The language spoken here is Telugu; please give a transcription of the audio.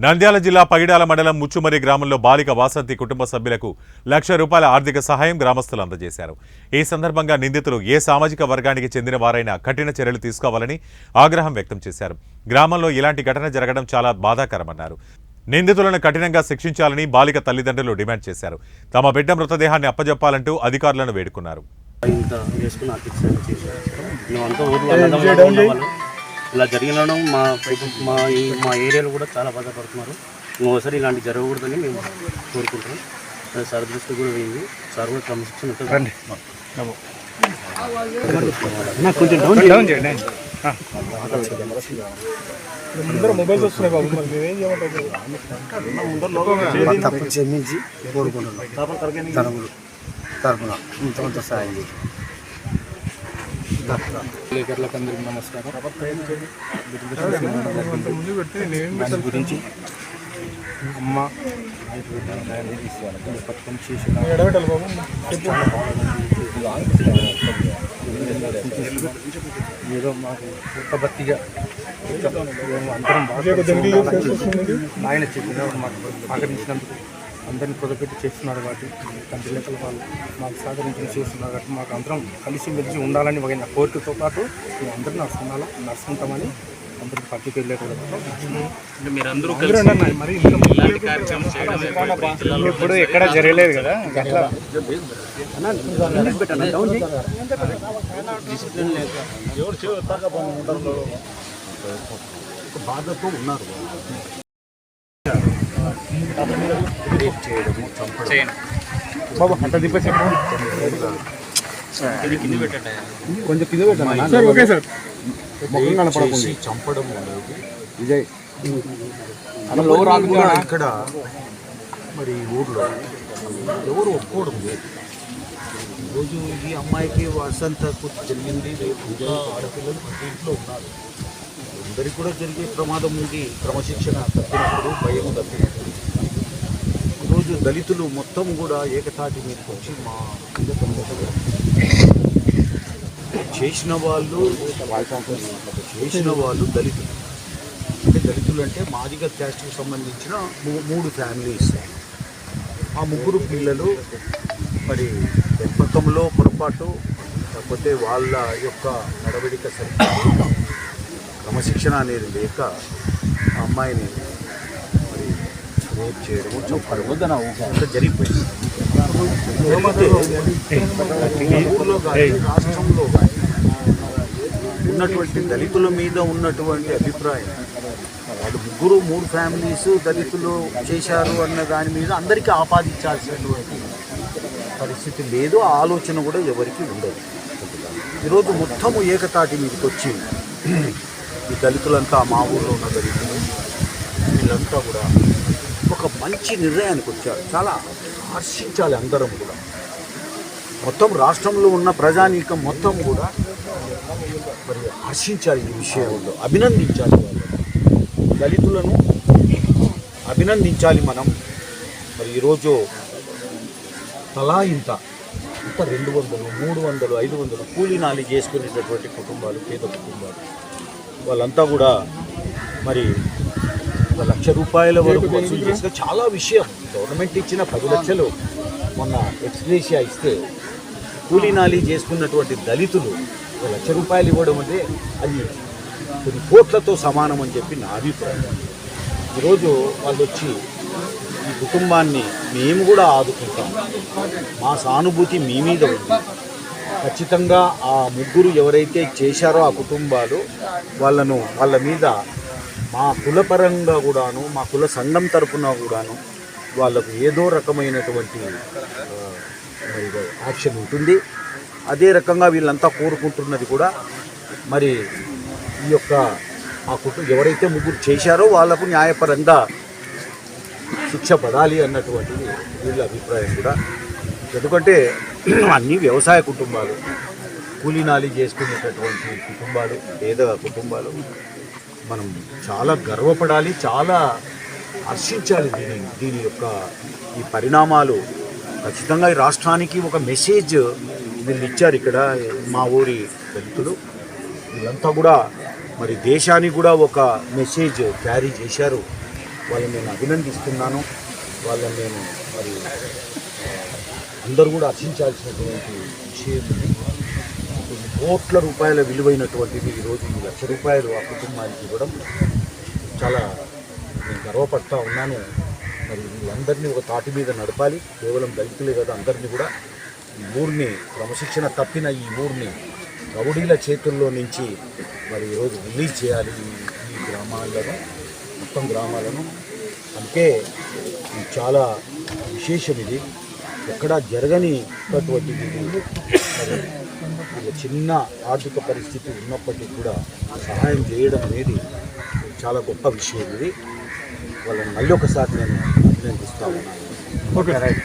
నంద్యాల జిల్లా పగిడాల మండలం ముచ్చుమరి గ్రామంలో బాలిక వాసంతి కుటుంబ సభ్యులకు ₹1,00,000 ఆర్థిక సహాయం గ్రామస్తులు అందజేశారు. ఈ సందర్భంగా నిందితులు ఏ సామాజిక వర్గానికి చెందిన వారైనా కఠిన చర్యలు తీసుకోవాలని ఆగ్రహం వ్యక్తం చేశారు. గ్రామంలో ఇలాంటి ఘటన జరగడం చాలా బాధాకరమన్నారు. నిందితులను కఠినంగా శిక్షించాలని బాలిక తల్లిదండ్రులు డిమాండ్ చేశారు. తమ బిడ్డ మృతదేహాన్ని అప్పజెప్పాలంటూ అధికారులను వేడుకున్నారు. ఇలా జరిగినడం మా ఏరియాలో కూడా చాలా బాధపడుతున్నారు. ఇంకోసారి ఇలాంటి జరగకూడదని మేము కోరుకుంటున్నాం. సార్ దృష్టి కూడా పోయింది. సార్ కూడా క్రమశిక్షణ తప్పు క్షమించి కోరుకుంటున్నాం. తరపున సాయం చేసి విలేకరులకు అందరికీ నమస్కారం. దాని గురించి అమ్మ పథకం చేసిన ఏదో మాకు కొత్తబత్తిగా అందరం ఆయన చెప్పిన మాకు సహకరించినందుకు అందరినీ పొదపెట్టి చేస్తున్నారు కాబట్టి తండ్రి లెక్కల వాళ్ళు మాకు సహకరించి చేస్తున్నారు కాబట్టి మాకు అందరం కలిసి మెలిసి ఉండాలని ఒక కోరికతో పాటు మేము అందరూ నడుచుకుంటామని అందరికి పత్రిక ఇప్పుడు ఎక్కడ జరగలేదు కదా అట్లా బాధతో ఉన్నారు. బాబు అంత దిప్పేసి కొంచెం కింద పెట్టండి. Okay sir. చంపడం అనేది విజయ్ ఇక్కడ మరి ఊర్లో ఎవరు ఒప్పుకోవడం లేదు. ఈరోజు ఈ అమ్మాయికి వసంత జరిగింది, రేపు ఇంకా ఆడపిల్లలు ఇంట్లో ఉన్నారు. అందరికీ కూడా జరిగే ప్రమాదం ఉంది. క్రమశిక్షణ తప్పినప్పుడు భయం తప్పినప్పుడు ఈరోజు దళితులు మొత్తం కూడా ఏకతాటి మీదకి వచ్చి మా చేసిన వాళ్ళు దళితులు. అంటే దళితులు అంటే మాదిగ క్యాస్ట్కి సంబంధించిన 3 ఫ్యామిలీస్. ఆ 3 పిల్లలు మరి పెంపకంలో పొరపాటు, కాకపోతే వాళ్ళ యొక్క నడవడిక సరిగ్గా క్రమశిక్షణ అనేది లేక ఆ అమ్మాయిని మరి రేప్ చేయడము, చంపడము అంతా జరిగిపోయింది. ఊళ్ళో కానీ రాష్ట్రంలో కానీ ఉన్నటువంటి దళితుల మీద ఉన్నటువంటి అభిప్రాయం, వాళ్ళు 3 ఫ్యామిలీస్ దళితులు చేశారు అన్న దాని మీద అందరికీ ఆపాదించాల్సినటువంటి పరిస్థితి లేదు. ఆ ఆలోచన కూడా ఎవరికి ఉండదు. ఈరోజు మొత్తము ఏకతాటి మీదకి వచ్చి ఈ దళితులంతా, మా ఊళ్ళో ఉన్న దళితులు వీళ్ళంతా కూడా ఒక మంచి నిర్ణయానికి వచ్చారు. చాలా హర్షించాలి అందరం కూడా. మొత్తం రాష్ట్రంలో ఉన్న ప్రజానీకం మొత్తం కూడా మరి హర్షించాలి. ఈ విషయంలో అభినందించాలి. వాళ్ళు దళితులను అభినందించాలి మనం. మరి ఈరోజు తలా ఇంత 200, 300, 500 కూలీ నాలి చేసుకునేటటువంటి కుటుంబాలు, పేద కుటుంబాలు, వాళ్ళంతా కూడా మరి ₹1,00,000 వరకు వసూలు చేసిన చాలా విషయం. గవర్నమెంట్ ఇచ్చిన 10 లక్షలు మొన్న ఎక్స్గ్రేషియా ఇస్తే కూలీ నాలి చేసుకున్నటువంటి దళితులు ₹1,00,000 ఇవ్వడం అంటే అది కొన్ని కోట్లతో సమానం అని చెప్పి నా అభిప్రాయం. ఈరోజు వాళ్ళు వచ్చి ఈ కుటుంబాన్ని మేము కూడా ఆదుకుంటాం, మా సానుభూతి మీ మీద ఉంది. ఖచ్చితంగా ఆ 3 ఎవరైతే చేశారో ఆ కుటుంబాలు వాళ్ళ మీద మా కులపరంగా కూడాను, మా కుల సంఘం తరపున కూడాను వాళ్ళకు ఏదో రకమైనటువంటి యాక్షన్ ఉంటుంది. అదే రకంగా వీళ్ళంతా కోరుకుంటున్నది కూడా మరి ఈ యొక్క ఆ కుటుంబం ఎవరైతే 3 చేశారో వాళ్లకు న్యాయపరంగా శిక్ష పడాలి అన్నటువంటిది వీళ్ళ అభిప్రాయం కూడా. ఎందుకంటే అన్ని వ్యవసాయ కుటుంబాలు, కూలీనాలి చేసుకునేటటువంటి కుటుంబాలు, పేద కుటుంబాలు. మనం చాలా గర్వపడాలి, చాలా హర్షించాలి. దీని యొక్క ఈ పరిణామాలు ఖచ్చితంగా ఈ రాష్ట్రానికి ఒక మెసేజ్ వీళ్ళు ఇచ్చారు. ఇక్కడ మా ఊరి దళితులు వీళ్ళంతా కూడా మరి దేశానికి కూడా ఒక మెసేజ్ క్యారీ చేశారు. వాళ్ళని నేను అభినందిస్తున్నాను. వాళ్ళని నేను మరి అందరూ కూడా హర్షించాల్సినటువంటి విషయం ఇది. కొన్ని కోట్ల రూపాయల విలువైనటువంటిది ఈరోజు ఈ ₹1,00,000 ఆ కుటుంబానికి ఇవ్వడం చాలా నేను గర్వపడతా ఉన్నాను. మరి వీళ్ళందరినీ ఒక తాటి మీద నడపాలి. కేవలం దళితులే కదా, అందరినీ కూడా ఈ ఊరిని క్రమశిక్షణ తప్పిన ఈ ఊరిని రౌడీల చేతుల్లో నుంచి మరి ఈరోజు రిలీజ్ చేయాలి ఈ గ్రామాలను, మొత్తం గ్రామాలను. అందుకే ఇది చాలా విశేషం. ఇది ఎక్కడా జరగనిటువంటి మరి ఒక చిన్న ఆర్థిక పరిస్థితి ఉన్నప్పటికీ కూడా సహాయం చేయడం అనేది చాలా గొప్ప విషయం. ఇది వాళ్ళని మళ్ళీ ఒకసారి నేను అభినందిస్తా ఉన్నాను. Okay right.